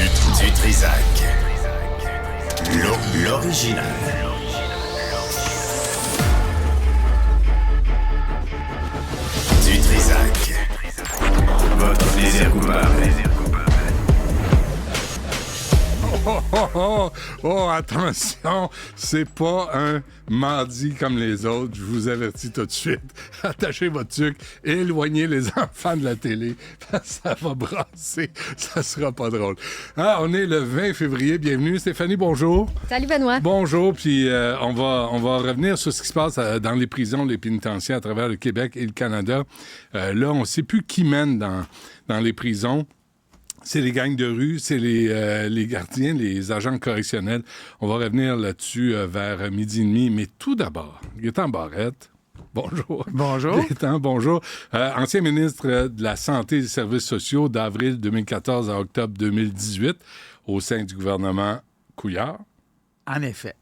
Du Trizac. L'original. Du Trizac. Votre plaisir coupable. Attention, c'est pas un mardi comme les autres, je vous avertis tout de suite. Attachez votre tuque, éloignez les enfants de la télé, ça va brasser, ça sera pas drôle. On est le 20 février, bienvenue. Stéphanie, bonjour. Salut Benoît. Bonjour, puis on va revenir sur ce qui se passe dans les prisons, les pénitentiaires à travers le Québec et le Canada. Là, on sait plus qui mène dans les prisons. C'est les gangs de rue, c'est les gardiens, les agents correctionnels. On va revenir là-dessus vers midi et demi. Mais tout d'abord, Gaétan Barrette, bonjour. Bonjour. Gaétan, bonjour. Ancien ministre de la Santé et des Services sociaux d'avril 2014 à octobre 2018 au sein du gouvernement Couillard. En effet.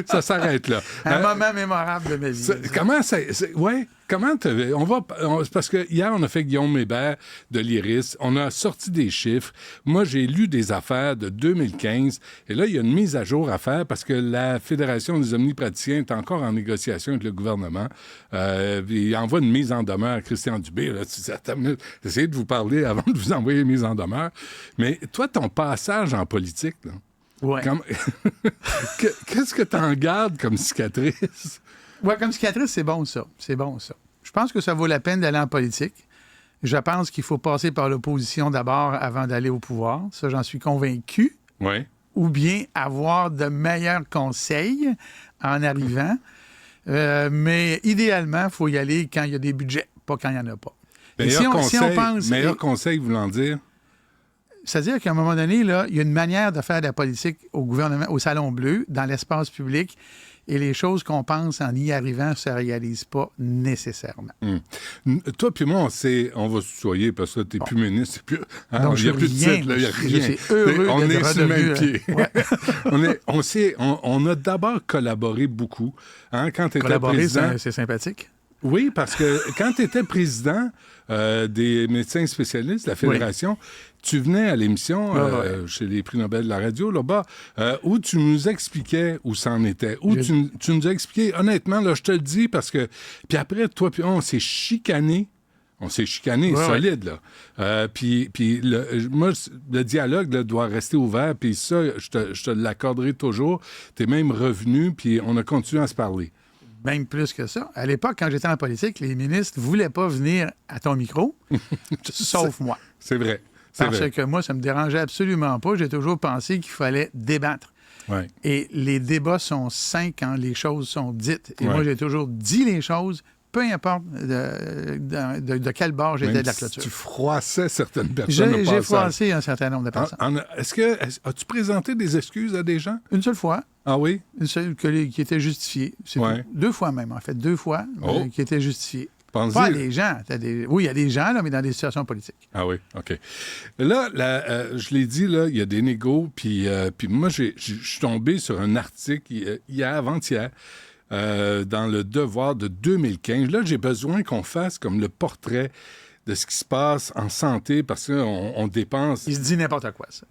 Ça s'arrête là. Un moment mémorable de ma vie. Parce que hier, on a fait Guillaume Hébert de l'Iris. On a sorti des chiffres. Moi, j'ai lu des affaires de 2015. Et là, il y a une mise à jour à faire parce que la Fédération des omnipraticiens est encore en négociation avec le gouvernement. Il envoie une mise en demeure à Christian Dubé. J'essaie de vous parler avant de vous envoyer une mise en demeure. Mais toi, ton passage en politique, là, ouais. Qu'est-ce que tu en gardes comme cicatrice? Oui, comme cicatrice, c'est bon, ça. C'est bon, ça. Je pense que ça vaut la peine d'aller en politique. Je pense qu'il faut passer par l'opposition d'abord avant d'aller au pouvoir. Ça, j'en suis convaincu. Oui. Ou bien avoir de meilleurs conseils en arrivant. Mais idéalement, il faut y aller quand il y a des budgets, pas quand il n'y en a pas. Meilleur conseil voulant dire? C'est-à-dire qu'à un moment donné, là, il y a une manière de faire de la politique au gouvernement, au Salon Bleu, dans l'espace public, et les choses qu'on pense en y arrivant ne se réalisent pas nécessairement. Toi puis moi, on va se tutoyer parce que tu n'es plus ministre. Il n'y a plus de titre, il n'y a rien. Je suis heureux on est sur le même pied. Ouais. On a d'abord collaboré beaucoup. Quand tu étais collaborer, président... c'est sympathique. Oui, parce que quand tu étais président des médecins spécialistes de la Fédération, tu venais à l'émission chez les prix Nobel de la radio, là-bas, où tu nous expliquais où ça en était. Tu nous as expliqué, honnêtement, là, je te le dis, parce que... Puis après, toi puis on s'est chicané. On s'est chicané solide, là. Puis moi, le dialogue là, doit rester ouvert, puis ça, je te l'accorderai toujours. T'es même revenu, puis on a continué à se parler. Même plus que ça. À l'époque, quand j'étais en politique, les ministres ne voulaient pas venir à ton micro, sauf moi. C'est vrai. Parce que moi, ça ne me dérangeait absolument pas. J'ai toujours pensé qu'il fallait débattre. Ouais. Et les débats sont sains quand les choses sont dites. Et moi, j'ai toujours dit les choses, peu importe de quel bord j'étais de la clôture. Tu froissais certaines personnes. J'ai froissé un certain nombre de personnes. As-tu présenté des excuses à des gens? Une seule fois. Ah oui? Une seule qui était justifiée. Deux fois même, en fait. Deux fois qui était justifiée. Pensez... Pas des gens. Oui, il y a des gens, là, mais dans des situations politiques. Ah oui, OK. Là, je l'ai dit, là, il y a des négos, puis moi, je suis tombé sur un article avant-hier, dans le Devoir de 2015. Là, j'ai besoin qu'on fasse comme le portrait de ce qui se passe en santé, parce qu'on dépense... Il se dit n'importe quoi, ça.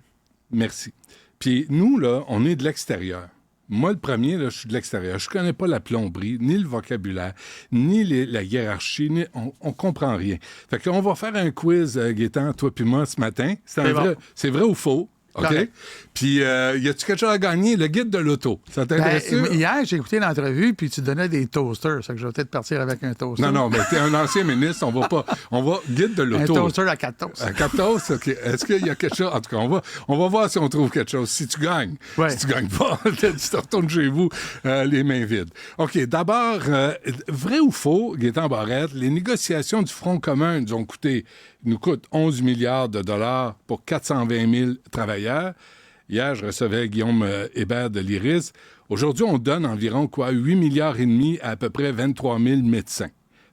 Merci. Puis nous, là, on est de l'extérieur. Moi, le premier, là, je suis de l'extérieur. Je connais pas la plomberie, ni le vocabulaire, ni la hiérarchie, on comprend rien. Fait qu'on va faire un quiz, Gaétan, toi puis moi, ce matin. C'est vrai ou faux? OK? Puis, y a-tu quelque chose à gagner? Le guide de l'auto. Ça t'intéresse? Hier, j'ai écouté l'entrevue, puis tu donnais des toasters. Ça que je vais peut-être partir avec un toaster. Non, mais t'es un ancien ministre, on va guide de l'auto. Un toaster à 4 toasts. À 4 toasts, OK. Est-ce qu'il y a quelque chose? En tout cas, on va voir si on trouve quelque chose. Si tu gagnes. Si tu gagnes pas, tu te retournes chez vous les mains vides. OK, d'abord, vrai ou faux, Gaétan Barrette, les négociations du Front commun nous coûtent 11 milliards de dollars pour 420 000 travailleurs. Hier, je recevais Guillaume Hébert de l'Iris. Aujourd'hui, on donne environ 8 milliards et demi à peu près 23 000 médecins.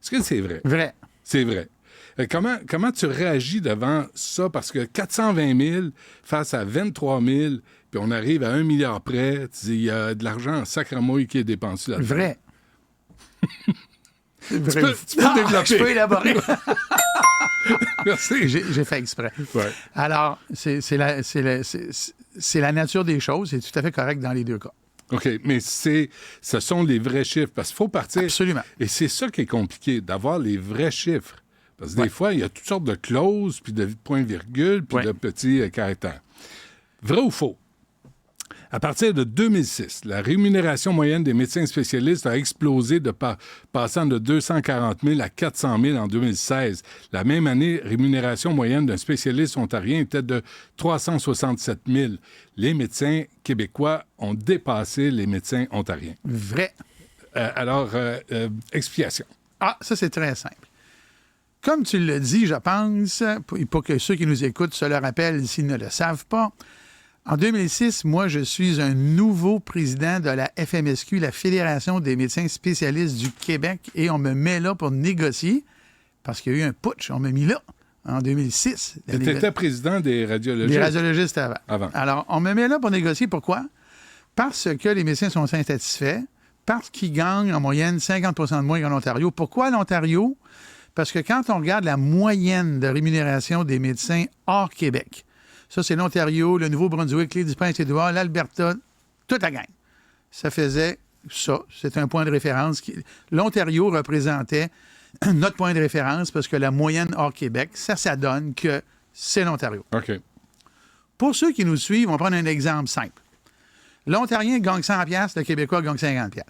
Est-ce que c'est vrai? Vrai. C'est vrai. Comment tu réagis devant ça? Parce que 420 000 face à 23 000, puis on arrive à 1 milliard près, il y a de l'argent en sacramouille qui est dépensé là-dedans. Vrai. Tu peux développer. Je peux élaborer. Merci. J'ai fait exprès. Ouais. Alors, c'est la nature des choses. C'est tout à fait correct dans les deux cas. OK, mais ce sont les vrais chiffres, parce qu'il faut partir... Absolument. Et c'est ça qui est compliqué, d'avoir les vrais chiffres. Parce que des fois, il y a toutes sortes de clauses, puis de points-virgules, puis de petits caractères. Vrai ou faux? À partir de 2006, la rémunération moyenne des médecins spécialistes a explosé passant de 240 000 à 400 000 en 2016. La même année, rémunération moyenne d'un spécialiste ontarien était de 367 000. Les médecins québécois ont dépassé les médecins ontariens. Vrai. Alors, explication. Ah, ça, c'est très simple. Comme tu le dis, je pense, pour que ceux qui nous écoutent se le rappellent s'ils ne le savent pas, en 2006, moi, je suis un nouveau président de la FMSQ, la Fédération des médecins spécialistes du Québec, et on me met là pour négocier, parce qu'il y a eu un putsch, on m'a mis là, en 2006. Tu étais président des radiologistes. Des radiologistes avant. Alors, on me met là pour négocier. Pourquoi? Parce que les médecins sont insatisfaits, parce qu'ils gagnent en moyenne 50 % de moins qu'en Ontario. Pourquoi l'Ontario? Parce que quand on regarde la moyenne de rémunération des médecins hors Québec, ça, c'est l'Ontario, le Nouveau-Brunswick, l'île du Prince-Édouard, l'Alberta, toute la gang. Ça faisait ça. C'est un point de référence. L'Ontario représentait notre point de référence parce que la moyenne hors Québec, ça donne que c'est l'Ontario. OK. Pour ceux qui nous suivent, on va prendre un exemple simple. L'Ontarien gagne 100 $, le Québécois gagne 50 $.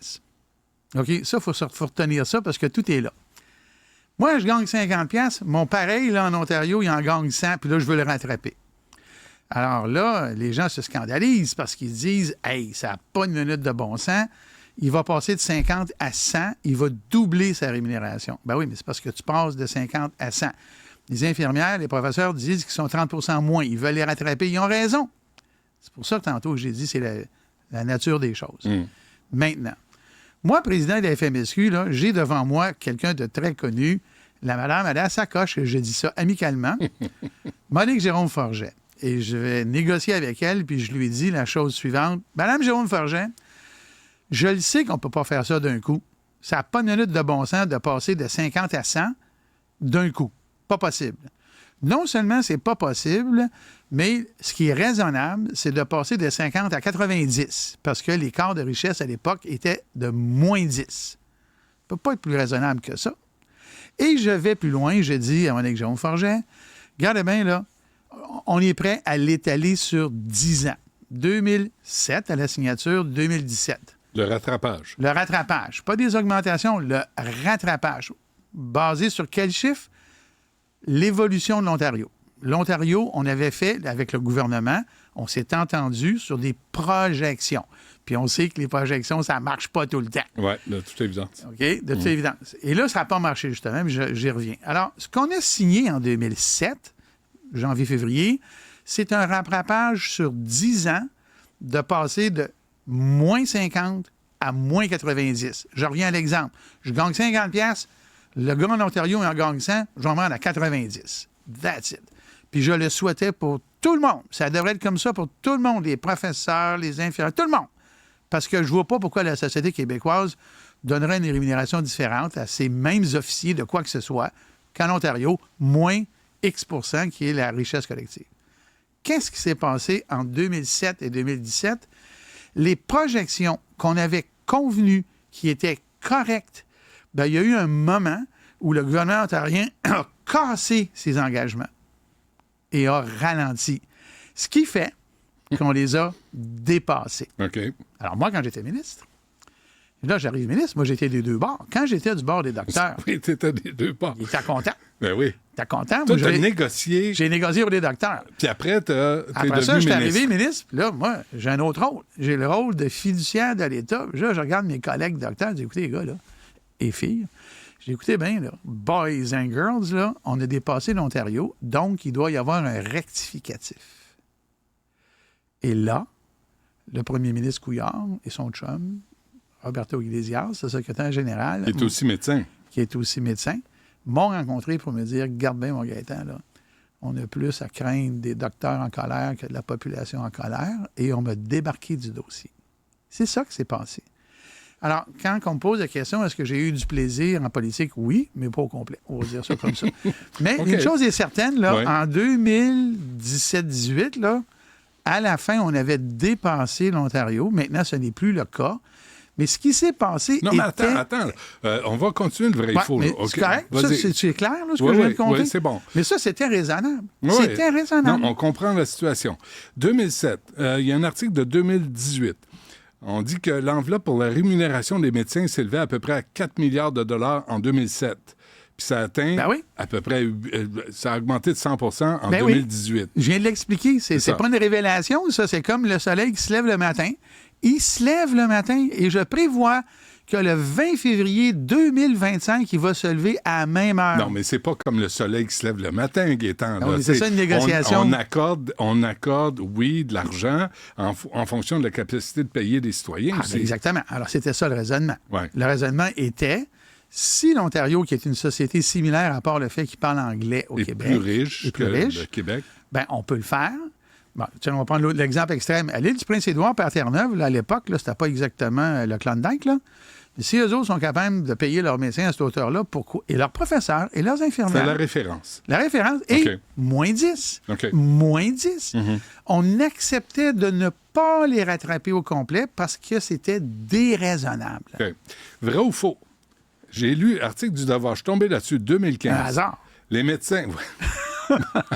OK? Ça, il faut retenir ça parce que tout est là. Moi, je gagne 50 $. Mon pareil, là, en Ontario, il en gagne 100 puis là, je veux le rattraper. Alors là, les gens se scandalisent parce qu'ils disent « Hey, ça n'a pas une minute de bon sens. Il va passer de 50 à 100. Il va doubler sa rémunération. » Ben oui, mais c'est parce que tu passes de 50 à 100. Les infirmières, les professeurs disent qu'ils sont 30 % moins. Ils veulent les rattraper. Ils ont raison. C'est pour ça que tantôt, j'ai dit c'est la nature des choses. Maintenant, moi, président de la FMSQ, là, j'ai devant moi quelqu'un de très connu. La madame, elle est à sa coche, je dis ça amicalement. Monique Jérôme Forget. Et je vais négocier avec elle, puis je lui dis la chose suivante. Madame Jérôme Forget, je le sais qu'on ne peut pas faire ça d'un coup. Ça n'a pas une minute de bon sens de passer de 50 à 100 d'un coup. Pas possible. Non seulement c'est pas possible, mais ce qui est raisonnable, c'est de passer de 50 à 90, parce que l'écart de richesse à l'époque était de moins 10. Ça ne peut pas être plus raisonnable que ça. Et je vais plus loin, je dis à Monique Jérôme Forget, regardez bien là, on est prêt à l'étaler sur 10 ans. 2007 à la signature, 2017. Le rattrapage. Le rattrapage. Pas des augmentations, le rattrapage. Basé sur quel chiffre? L'évolution de l'Ontario. L'Ontario, on avait fait, avec le gouvernement, on s'est entendu sur des projections. Puis on sait que les projections, ça ne marche pas tout le temps. Oui, de toute évidence. OK? De toute évidence. Et là, ça n'a pas marché, justement, mais j'y reviens. Alors, ce qu'on a signé en 2007, janvier-février, c'est un rattrapage sur 10 ans de passer de moins 50 à moins 90. Je reviens à l'exemple. Je gagne 50 $, le gars en Ontario, il en gagne 100, je vais en vendre à 90. That's it. Puis je le souhaitais pour tout le monde. Ça devrait être comme ça pour tout le monde, les professeurs, les infirmiers, tout le monde. Parce que je ne vois pas pourquoi la société québécoise donnerait une rémunération différente à ces mêmes officiers de quoi que ce soit qu'en Ontario, moins X% qui est la richesse collective. Qu'est-ce qui s'est passé en 2007 et 2017? Les projections qu'on avait convenues qui étaient correctes, bien, il y a eu un moment où le gouvernement ontarien a cassé ses engagements et a ralenti. Ce qui fait qu'on les a dépassés. OK. Alors, moi, quand j'étais ministre, là, j'arrive ministre, moi, j'étais des deux bords. Quand j'étais du bord des docteurs, Oui, t'étais des deux bords. il était content. Ben oui. T'es content? Toi, Moi, t'as négocié. j'ai négocié pour les docteurs. Puis après, t'es Après devenu ça, je suis ministre. arrivé ministre. Puis là, moi, j'ai un autre rôle. J'ai le rôle de fiduciaire de l'État. Puis là, je regarde mes collègues docteurs. J'ai écouté les gars, là, et filles. J'ai écouté bien, là. Boys and girls, là, on a dépassé l'Ontario. Donc, il doit y avoir un rectificatif. Et là, le premier ministre Couillard et son chum, Roberto Iglesias, le secrétaire général, Il est aussi médecin. qui est aussi médecin, m'ont rencontré pour me dire, garde bien, mon Gaétan, là, on a plus à craindre des docteurs en colère que de la population en colère, et on m'a débarqué du dossier. C'est ça qui s'est passé. Alors, quand on me pose la question, est-ce que j'ai eu du plaisir en politique? Oui, mais pas au complet. On va dire ça comme ça. Mais OK. une chose est certaine, là, Ouais. en 2017-18, là, à la fin, on avait dépassé l'Ontario. Maintenant, ce n'est plus le cas. Mais ce qui s'est passé Non, mais était... attends. On va continuer le vrai Ouais, faux. mais là. OK. c'est correct? Ça, Vas-y. c'est clair, là, ce que Oui, je viens oui, de compter? oui, c'est bon. Mais ça, c'était raisonnable. Oui. C'était raisonnable. Non, on comprend la situation. 2007, il y a un article de 2018. On dit que l'enveloppe pour la rémunération des médecins s'élevait à peu près à 4 milliards de dollars en 2007. Puis ça a atteint Ben oui. à peu près... ça a augmenté de 100 en Ben oui. 2018. Je viens de l'expliquer. C'est ça. pas une révélation, ça. C'est comme le soleil qui se lève le matin. Il se lève le matin et je prévois que le 20 février 2025, il va se lever à la même heure. Non, mais c'est pas comme le soleil qui se lève le matin, Gaétan. Non, là. mais c'est T'sais, ça, une négociation. On accorde, oui, de l'argent en fonction de la capacité de payer des citoyens Ah, aussi. ben exactement. Alors, c'était ça le raisonnement. Ouais. Le raisonnement était, si l'Ontario, qui est une société similaire, à part le fait qu'il parle anglais au Et Québec, plus riche est plus que riche, le Québec. ben, on peut le faire. Bon, tiens, on va prendre l'exemple extrême. À l'île du Prince-Édouard, par Terre-Neuve, là, à l'époque, là, c'était pas exactement le Klondike, là. Mais si eux autres sont capables de payer leurs médecins à cette hauteur-là, pourquoi? Et leurs professeurs et leurs C'est infirmières. la référence. La référence est OK. moins 10. OK. Moins 10. Mhm. On acceptait de ne pas les rattraper au complet parce que c'était déraisonnable. OK. Vrai ou faux? J'ai lu l'article du Devoir, je suis tombé là-dessus, 2015. Un hasard. Les médecins...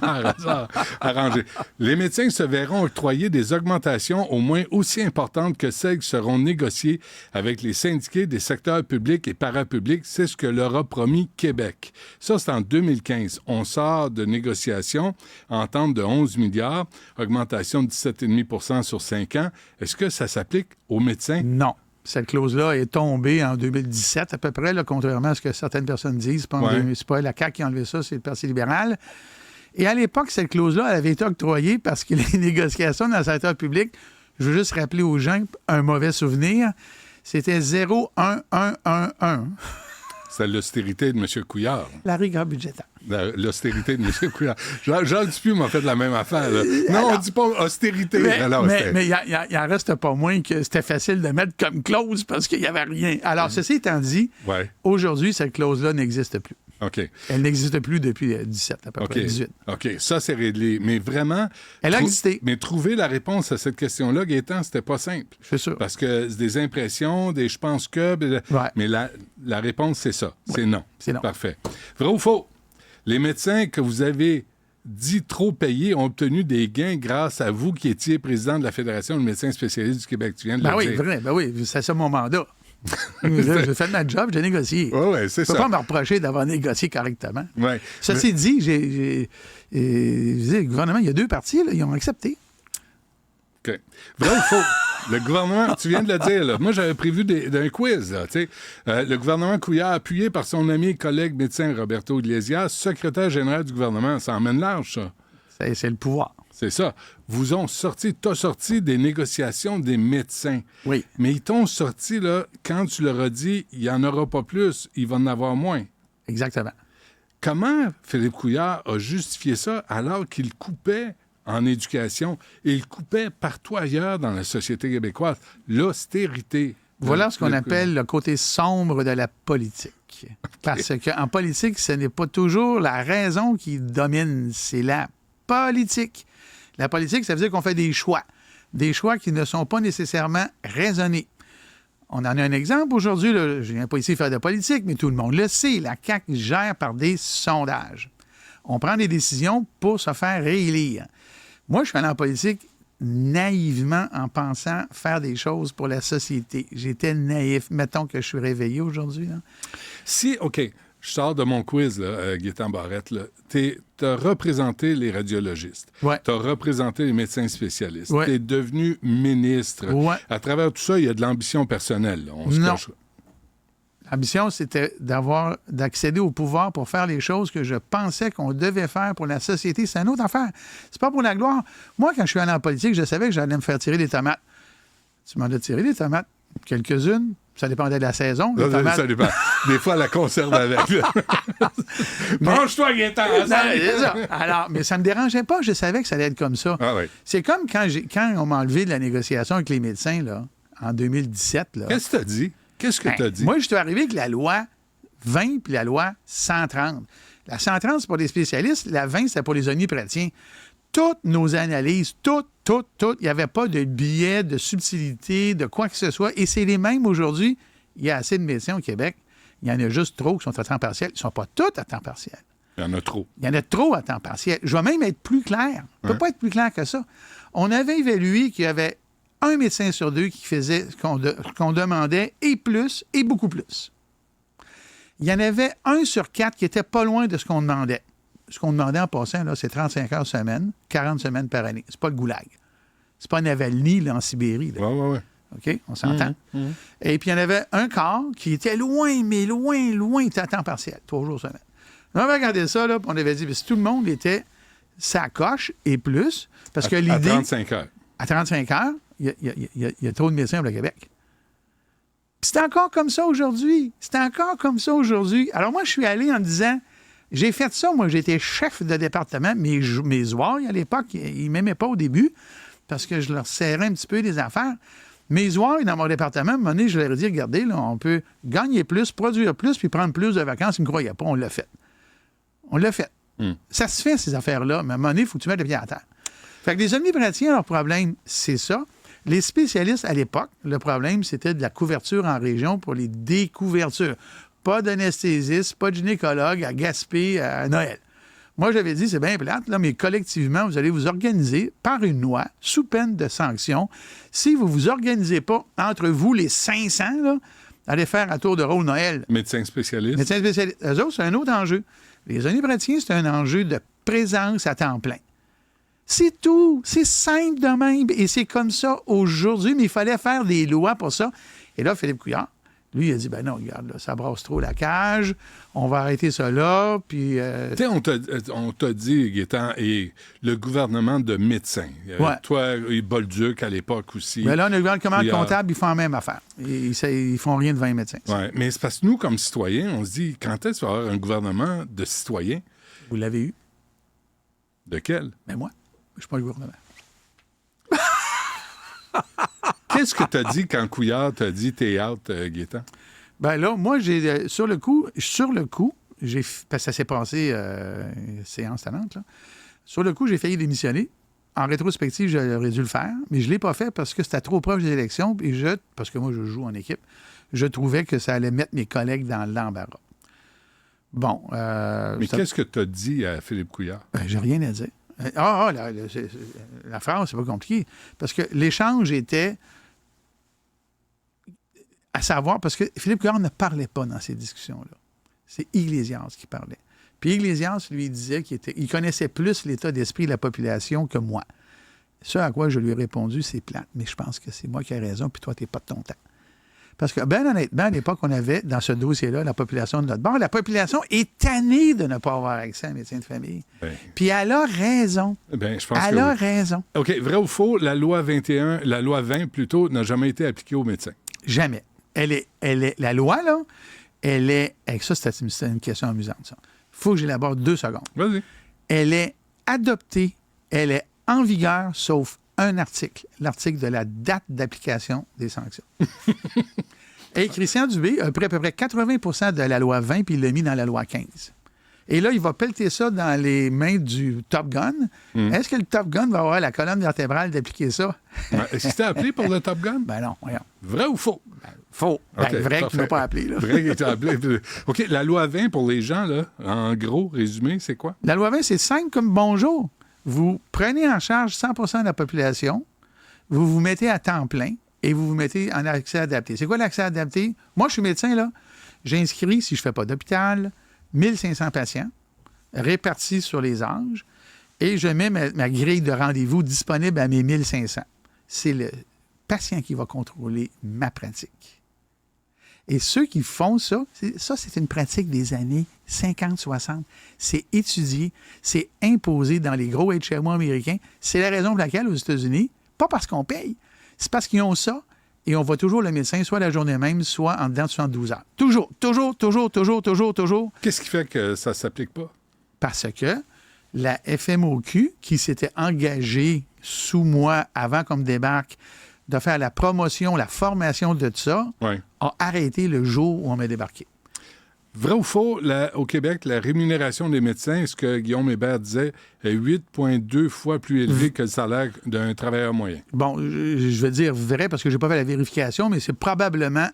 Un hasard arrangé. Les médecins se verront octroyer des augmentations au moins aussi importantes que celles qui seront négociées avec les syndiqués des secteurs publics et parapublics. C'est ce que leur a promis Québec. Ça, c'est en 2015. On sort de négociations, entente de 11 milliards, augmentation de 17,5 % sur 5 ans. Est-ce que ça s'applique aux médecins? Non. Cette clause-là est tombée en 2017, à peu près, là, contrairement à ce que certaines personnes disent. C'est pas la CAQ qui a enlevé ça, c'est le Parti libéral. Et à l'époque, cette clause-là, elle avait été octroyée parce que les négociations dans le secteur public, je veux juste rappeler aux gens un mauvais souvenir, c'était 0,1111. C'est l'austérité de M. Couillard. La rigueur budgétaire. L'austérité de M. Couillard. Jean Dupuis m'a fait la même affaire. Là. Non, on ne dit pas austérité. Mais il en reste pas moins que c'était facile de mettre comme clause parce qu'il n'y avait rien. Alors, ceci étant dit, Ouais. aujourd'hui, cette clause-là n'existe plus. OK. Elle n'existe plus depuis 17, à peu près 18. OK. Ça, c'est réglé. Mais vraiment... Elle a existé. Mais trouver la réponse à cette question-là, Gaétan, c'était pas simple. C'est sûr. Parce que c'est des impressions, des « je pense que... » Mais la réponse, c'est ça. C'est non. C'est non. Parfait. Vrai ou faux? Les médecins que vous avez dit trop payés ont obtenu des gains grâce à vous qui étiez président de la Fédération des médecins spécialistes du Québec. Tu viens de le dire. Vrai. Ben oui, c'est ça mon mandat. J'ai fait ma job, j'ai négocié. Oui, c'est ça. Je ne peux pas me reprocher d'avoir négocié correctement. Ouais. Ceci dit, le gouvernement, il y a deux partis, là, ils ont accepté. OK. Vrai ou faux? Le gouvernement, tu viens de le dire, là. Moi, j'avais prévu d'un quiz, là, tu sais. Le gouvernement Couillard, appuyé par son ami et collègue médecin Roberto Iglesias, secrétaire général du gouvernement, ça emmène large, ça. C'est le pouvoir. C'est ça. T'as sorti des négociations des médecins. Oui. Mais ils t'ont sorti, là, quand tu leur as dit, il n'y en aura pas plus, il va en avoir moins. Exactement. Comment Philippe Couillard a justifié ça alors qu'il coupait en éducation et il coupait partout ailleurs dans la société québécoise? L'austérité. Voilà ce qu'on appelle le côté sombre de la politique. Okay. Parce qu'en politique, ce n'est pas toujours la raison qui domine, c'est la politique. La politique, ça veut dire qu'on fait des choix qui ne sont pas nécessairement raisonnés. On en a un exemple aujourd'hui. Je ne viens pas ici faire de politique, mais tout le monde le sait. La CAQ gère par des sondages. On prend des décisions pour se faire réélire. Moi, je suis allé en politique naïvement en pensant faire des choses pour la société. J'étais naïf. Mettons que je suis réveillé aujourd'hui. Là. Si, OK, je sors de mon quiz, là, Gaétan Barrette, tu as représenté les radiologistes. Ouais. Tu as représenté les médecins spécialistes. Ouais. Tu es devenu ministre. Ouais. À travers tout ça, il y a de l'ambition personnelle. Là. On se Non. cache. L'ambition, c'était d'accéder au pouvoir pour faire les choses que je pensais qu'on devait faire pour la société. C'est une autre affaire. C'est pas pour la gloire. Moi, quand je suis allé en politique, je savais que j'allais me faire tirer des tomates. Tu m'en as tiré des tomates. Quelques-unes. Ça dépendait de la saison. Les tomates. Ça dépend. Des fois, la conserve avec. Mange-toi, Gaétan! Non, c'est ça. Alors, mais ça ne me dérangeait pas. Je savais que ça allait être comme ça. Ah oui. C'est comme quand on m'a enlevé de la négociation avec les médecins là, en 2017. Là. Qu'est-ce que tu as dit? Qu'est-ce que tu as dit? Moi, je suis arrivé avec la loi 20 puis la loi 130. La 130, c'est pour les spécialistes. La 20, c'est pour les omnipraticiens. Toutes nos analyses, toutes, il n'y avait pas de biais, de subtilité, de quoi que ce soit. Et c'est les mêmes aujourd'hui. Il y a assez de médecins au Québec. Il y en a juste trop qui sont à temps partiel. Ils ne sont pas tous à temps partiel. Il y en a trop. Il y en a trop à temps partiel. Je vais même être plus clair. On ne peut pas être plus clair que ça. On avait évalué qu'il y avait un médecin sur deux qui faisait ce qu'on demandait, et plus, et beaucoup plus. Il y en avait 1 sur 4 qui était pas loin de ce qu'on demandait. Ce qu'on demandait en passant, là, c'est 35 heures semaine, 40 semaines par année. C'est pas le goulag. C'est pas Navalny, là, en Sibérie. Oui. OK? On s'entend? Et puis, il y en avait un quart qui était loin, mais loin, il était à temps partiel, 3 jours semaine. On avait regardé ça, là, puis on avait dit, si tout le monde était sa coche et plus, parce que l'idée... À 35 heures. À 35 heures, il y a trop de médecins au Québec. Puis c'est encore comme ça aujourd'hui. Alors moi, je suis allé en disant, j'ai fait ça, moi, j'étais chef de département, mes ouailles, à l'époque, ils ne m'aimaient pas au début, parce que je leur serrais un petit peu des affaires. Mes ouailles, dans mon département, à un moment donné, je leur ai dit, regardez, là, on peut gagner plus, produire plus, puis prendre plus de vacances. Ils ne me croyaient pas, on l'a fait. Ça se fait, ces affaires-là, mais à un moment donné, il faut que tu mettes le pied à terre. Fait que les omnipraticiens, leur problème, c'est ça. Les spécialistes, à l'époque, le problème, c'était de la couverture en région pour les découvertures. Pas d'anesthésiste, pas de gynécologue à Gaspé à Noël. Moi, j'avais dit, c'est bien plate, là, mais collectivement, vous allez vous organiser par une loi, sous peine de sanction. Si vous ne vous organisez pas entre vous, les 500, là, allez faire un tour de rôle Noël. Médecins spécialistes. Médecins spécialistes. Eux autres, c'est un autre enjeu. Les omnipraticiens, c'est un enjeu de présence à temps plein. C'est tout. C'est simple de même. Et c'est comme ça aujourd'hui, mais il fallait faire des lois pour ça. Et là, Philippe Couillard, lui, il a dit, ben non, regarde, là, ça brasse trop la cage, on va arrêter ça là, puis... Tu sais, on t'a dit, Gaétan, et le gouvernement de médecins. Toi et Bolduc, à l'époque aussi. Mais là, le gouvernement comptable, ils font la même affaire. Ils font rien devant les médecins. Oui, mais c'est parce que nous, comme citoyens, on se dit, quand est-ce qu'il va y avoir un gouvernement de citoyens? Vous l'avez eu? De quel? Mais moi, je ne suis pas le gouvernement. Qu'est-ce que tu as dit quand Couillard t'a dit t'es out, Gaétan? Ben là, moi, j'ai sur le coup, parce que ça s'est passé séance talente, là. Sur le coup, j'ai failli démissionner. En rétrospective, j'aurais dû le faire, mais je ne l'ai pas fait parce que c'était trop proche des élections et parce que moi, je joue en équipe, je trouvais que ça allait mettre mes collègues dans l'embarras. Bon. Mais qu'est-ce que tu as dit à Philippe Couillard? Ben, j'ai rien à dire. La phrase, c'est pas compliqué. Parce que l'échange était à savoir, parce que Philippe Couillard ne parlait pas dans ces discussions-là. C'est Iglesias qui parlait. Puis Iglesias lui disait qu'il connaissait plus l'état d'esprit de la population que moi. Ce à quoi je lui ai répondu, c'est plate, mais je pense que c'est moi qui ai raison, puis toi, t'es pas de ton temps. Parce que, bien honnêtement, à l'époque, on avait, dans ce dossier-là, la population de notre bord. La population est tannée de ne pas avoir accès à un médecin de famille. Ben, puis elle a raison. Ben, je pense elle a raison. OK, vrai ou faux, la loi 20 plutôt, n'a jamais été appliquée aux médecins? Jamais. La loi, là, ça, c'est une question amusante, ça. Il faut que j'élabore 2 secondes. Vas-y. Elle est adoptée, elle est en vigueur, sauf un article, l'article de la date d'application des sanctions. Et Christian Dubé a pris à peu près 80 de la loi 20 puis il l'a mis dans la loi 15. Et là, il va pelleter ça dans les mains du Top Gun. Est-ce que le Top Gun va avoir la colonne vertébrale d'appliquer ça? Est-ce que c'était appelé pour le Top Gun? Ben non, voyons. Vrai ou faux? Faux. Okay, vrai qu'il ne m'a pas appelé. Là. Vrai qu'il t'a appelé. OK, la loi 20 pour les gens, là, en gros, résumé, c'est quoi? La loi 20, c'est simple comme bonjour. Vous prenez en charge 100 de la population, vous vous mettez à temps plein et vous vous mettez en accès adapté. C'est quoi l'accès adapté? Moi, je suis médecin, là. J'inscris, si je ne fais pas d'hôpital, 1500 patients répartis sur les âges et je mets ma grille de rendez-vous disponible à mes 1500. C'est le patient qui va contrôler ma pratique. Et ceux qui font ça, c'est une pratique des années 50-60. C'est étudié, c'est imposé dans les gros HMO américains. C'est la raison pour laquelle, aux États-Unis, pas parce qu'on paye, c'est parce qu'ils ont ça et on voit toujours le médecin, soit la journée même, soit en dedans de 72 heures. Toujours. Qu'est-ce qui fait que ça ne s'applique pas? Parce que la FMOQ, qui s'était engagée sous moi avant qu'on me débarque de faire la promotion, la formation de tout ça, Ouais. a arrêté le jour où on m'a débarqué. Vrai ou faux, au Québec, la rémunération des médecins, ce que Guillaume Hébert disait, est 8,2 fois plus élevé que le salaire d'un travailleur moyen. Bon, je vais dire vrai parce que je n'ai pas fait la vérification, mais c'est probablement,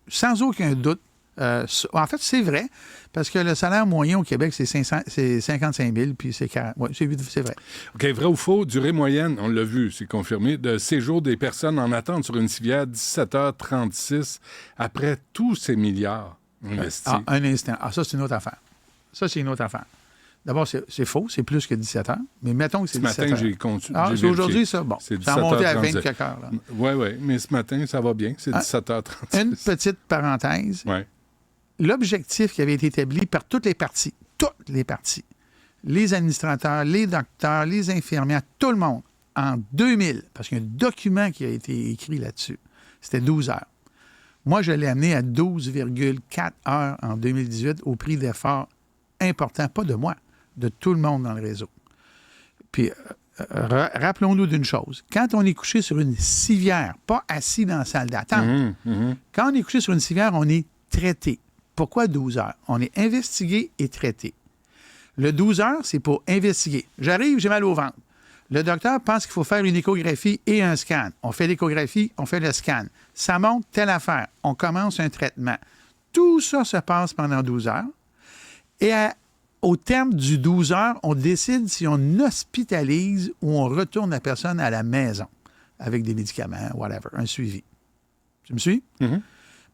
sans aucun doute, en fait, c'est vrai, parce que le salaire moyen au Québec, c'est 55 000, puis c'est 40. Oui, c'est vrai. OK, vrai ou faux, durée moyenne, on l'a vu, c'est confirmé, de séjour des personnes en attente sur une civière, 17h36, après tous ces milliards investis. Un instant. Ça, c'est une autre affaire. D'abord, c'est faux, c'est plus que 17 heures, mais mettons que c'est 17 Ce matin, heures. j'ai c'est vérifié. aujourd'hui, ça? Bon, C'est ça a monté à 17h37. 20 quelques heures. Là. Oui, mais ce matin, ça va bien, c'est 17h36. Une petite parenthèse. Ouais. L'objectif qui avait été établi par toutes les parties, les administrateurs, les docteurs, les infirmières, tout le monde, en 2000, parce qu'il y a un document qui a été écrit là-dessus, c'était 12 heures. Moi, je l'ai amené à 12,4 heures en 2018 au prix d'efforts importants, pas de moi, de tout le monde dans le réseau. Puis, rappelons-nous d'une chose. Quand on est couché sur une civière, pas assis dans la salle d'attente, quand on est couché sur une civière, on est traité. Pourquoi 12 heures? On est investigué et traité. Le 12 heures, c'est pour investiguer. J'arrive, j'ai mal au ventre. Le docteur pense qu'il faut faire une échographie et un scan. On fait l'échographie, on fait le scan. Ça montre telle affaire. On commence un traitement. Tout ça se passe pendant 12 heures. Et au terme du 12 heures, on décide si on hospitalise ou on retourne la personne à la maison avec des médicaments, whatever, un suivi. Tu me suis? Mm-hmm.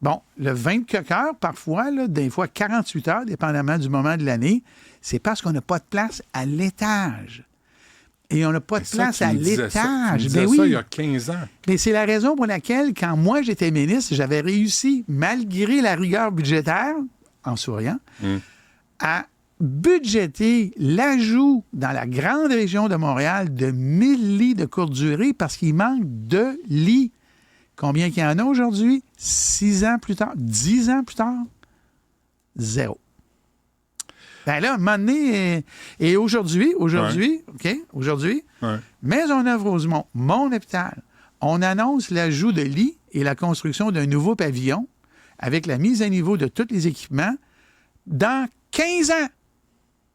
Bon, le 24 heures, parfois, là, des fois 48 heures, dépendamment du moment de l'année, c'est parce qu'on n'a pas de place à l'étage. Et on n'a pas de place à l'étage. Tu disais ça il y a 15 ans. Mais c'est la raison pour laquelle, quand moi j'étais ministre, j'avais réussi, malgré la rigueur budgétaire, en souriant, à budgéter l'ajout dans la grande région de Montréal de 1000 lits de courte durée parce qu'il manque de lits. Combien qu'il y en a aujourd'hui? 6 ans plus tard? 10 ans plus tard? 0. Ben là, à un moment donné, et aujourd'hui, Maisonneuve-Rosemont, mon hôpital, on annonce l'ajout de lits et la construction d'un nouveau pavillon avec la mise à niveau de tous les équipements dans 15 ans.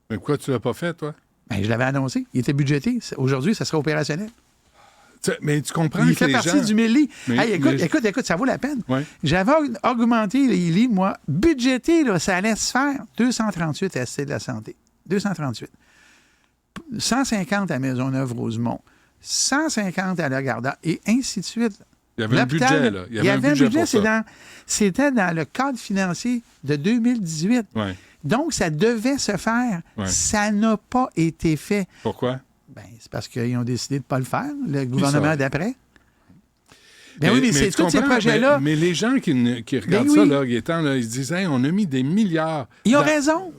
Mais pourquoi tu ne l'as pas fait, toi? Ben, je l'avais annoncé. Il était budgété. Aujourd'hui, ça sera opérationnel. Mais tu comprends Il que fait les partie gens... du 1000 lits. Mais, Écoute, ça vaut la peine. Ouais. J'avais augmenté les lits, moi. Budgété, là, ça allait se faire. 238 à ST de la santé. 238. 150 à Maisonneuve-Rosemont. 150 à La Garda, et ainsi de suite. Il y avait un budget, là. Il y avait un budget pour ça. C'était dans le cadre financier de 2018. Ouais. Donc, ça devait se faire. Ouais. Ça n'a pas été fait. Pourquoi? Ben, c'est parce qu'ils ont décidé de ne pas le faire, le gouvernement d'après. Ben oui, mais c'est tous ces projets-là. Mais les gens qui regardent ça, là, Gaétan, là, ils se disent, hey, on a mis des milliards. Ils ont raison.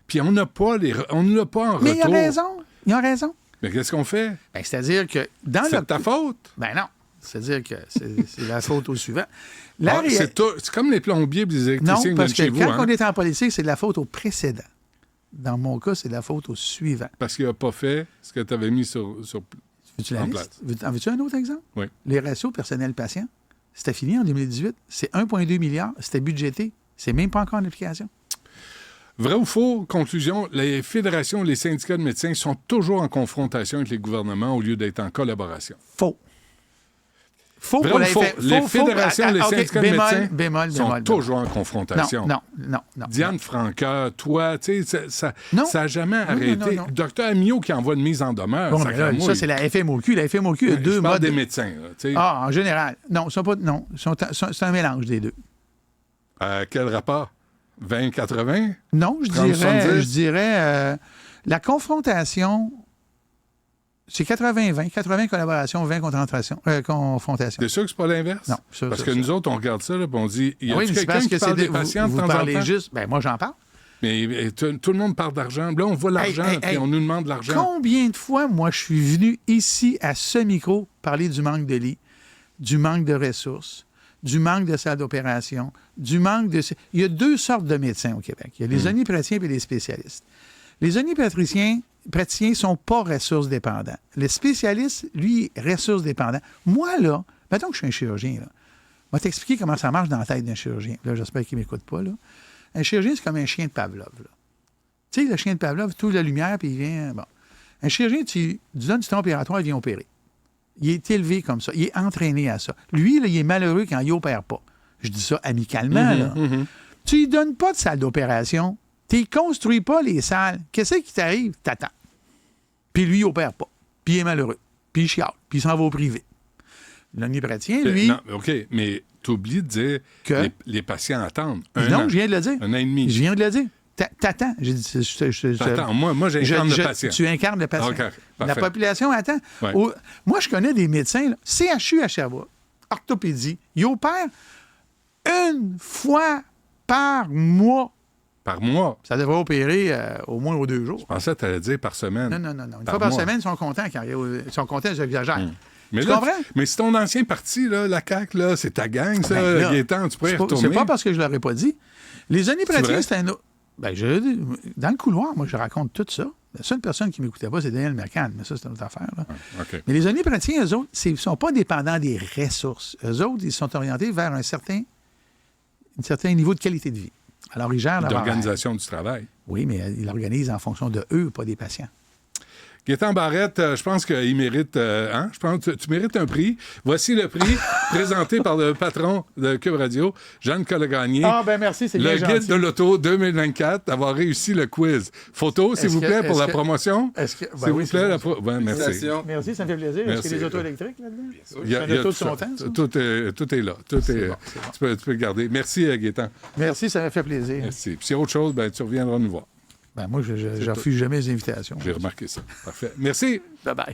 Puis on n'a pas en retour. Mais ils ont raison. Mais qu'est-ce qu'on fait? Ben, c'est-à-dire que dans c'est de ta faute. Ben non. C'est-à-dire que c'est la faute au suivant. C'est comme les plombiers et les électriciens non, qui parce que viennent chez quand vous. on est en politique, c'est de la faute au précédent. Dans mon cas, c'est de la faute au suivant. Parce qu'il n'a pas fait ce que tu avais mis Veux-tu la en liste? place. Veux-tu un autre exemple? Oui. Les ratios personnel-patient, c'était fini en 2018. C'est 1,2 milliard. C'était budgété. C'est même pas encore en application. Vrai ou faux? Conclusion, les fédérations, les syndicats de médecins sont toujours en confrontation avec les gouvernements au lieu d'être en collaboration. Faux. Faux Vrai pour ou faux? Les fédérations, les syndicats de médecins sont toujours en confrontation. Non. Diane Franca, toi, tu sais, ça n'a jamais arrêté. Non. Docteur Amiot qui envoie une mise en demeure. Bon, ça, c'est la FMOQ. La FMOQ a deux je parle modes. des médecins. Là, en général. Non, c'est un mélange des deux. Quel rapport? 20-80? Non, je dirais la confrontation, c'est 80-20. 80 collaboration, 20 confrontation. T'es sûr que c'est pas l'inverse? Non. Parce que nous autres, on regarde ça, là, puis on dit, y a quelqu'un qui parle des patients vous de temps en parlez temps? juste... Ben, moi, j'en parle. Mais tout le monde parle d'argent. Là, on voit l'argent, puis on nous demande de l'argent. Combien de fois, moi, je suis venu ici, à ce micro, parler du manque de lits, du manque de ressources, du manque de salles d'opération, du manque de... Il y a deux sortes de médecins au Québec. Il y a les omnipraticiens et les spécialistes. Les omnipraticiens ne sont pas ressources dépendants. Le spécialiste, lui, ressources dépendant. Moi, là, Mettons que je suis un chirurgien, là. Je vais t'expliquer comment ça marche dans la tête d'un chirurgien. Là, j'espère qu'il ne m'écoute pas, là. Un chirurgien, c'est comme un chien de Pavlov, là. Tu sais, le chien de Pavlov, tout la lumière, puis il vient... Bon. Un chirurgien, tu lui donnes du temps opératoire, il vient opérer. Il est élevé comme ça. Il est entraîné à ça. Lui, là, il est malheureux quand il n'opère pas. Je dis ça amicalement, là. Tu lui donnes pas de salle d'opération. Tu ne construis pas les salles. Qu'est-ce qui t'arrive? T'attends. Puis lui, il n'opère pas. Puis il est malheureux. Puis il chiale. Puis il s'en va au privé. L'omnipraticien, lui... Non, OK, mais tu oublies de dire que les patients attendent non, je viens de le dire. 1 an et demi. Je viens de le dire. T'attends. J'ai dit... T'attends. Moi j'incarne le patient. Tu incarnes le patient. Okay, la population attend. Ouais. Moi, je connais des médecins, là, CHU à Sherbrooke, orthopédie, ils opèrent une fois par mois. Par mois? Ça devrait opérer au moins aux 2 jours. Je pensais que tu allais dire par semaine. Non. Une fois par semaine, ils sont contents. Ils sont contents, j'exagère. Mais tu là, comprends? Mais c'est ton ancien parti, là, la CAQ, là, c'est ta gang, ça, là, Gaétan, tu pourrais y retourner. C'est pas parce que je ne l'aurais pas dit. Les omnipraticiens, c'est un autre... Ben, dans le couloir, moi, je raconte tout ça. La seule personne qui ne m'écoutait pas, c'est Daniel Mercane, mais ça, c'est une autre affaire. Là. Okay. Mais les omnipraticiens, eux autres, ils ne sont pas dépendants des ressources. Eux autres, ils sont orientés vers un certain niveau de qualité de vie. Alors, ils gèrent d'organisation du travail. Oui, mais ils l'organisent en fonction de eux, pas des patients. Gaétan Barrette, je pense qu'il mérite... Je pense que tu mérites un prix. Voici le prix présenté par le patron de Cube Radio, Jeanne Collegagné. Ah, ben merci, c'est bien le gentil. guide de l'auto 2024, d'avoir réussi le quiz. Photo, s'il vous plaît, pour la promotion. S'il vous plaît, merci. Merci, ça me fait plaisir. Est-ce qu'il y a des autos électriques là-dedans? Il y a un auto de son temps, tout est là. Tu peux le garder. Merci, Gaétan. Merci, ça m'a fait plaisir. Merci. Puis s'il y a autre chose, tu reviendras nous voir. Ben moi, je refuse jamais les invitations. J'ai remarqué ça. Parfait. Merci. Bye-bye.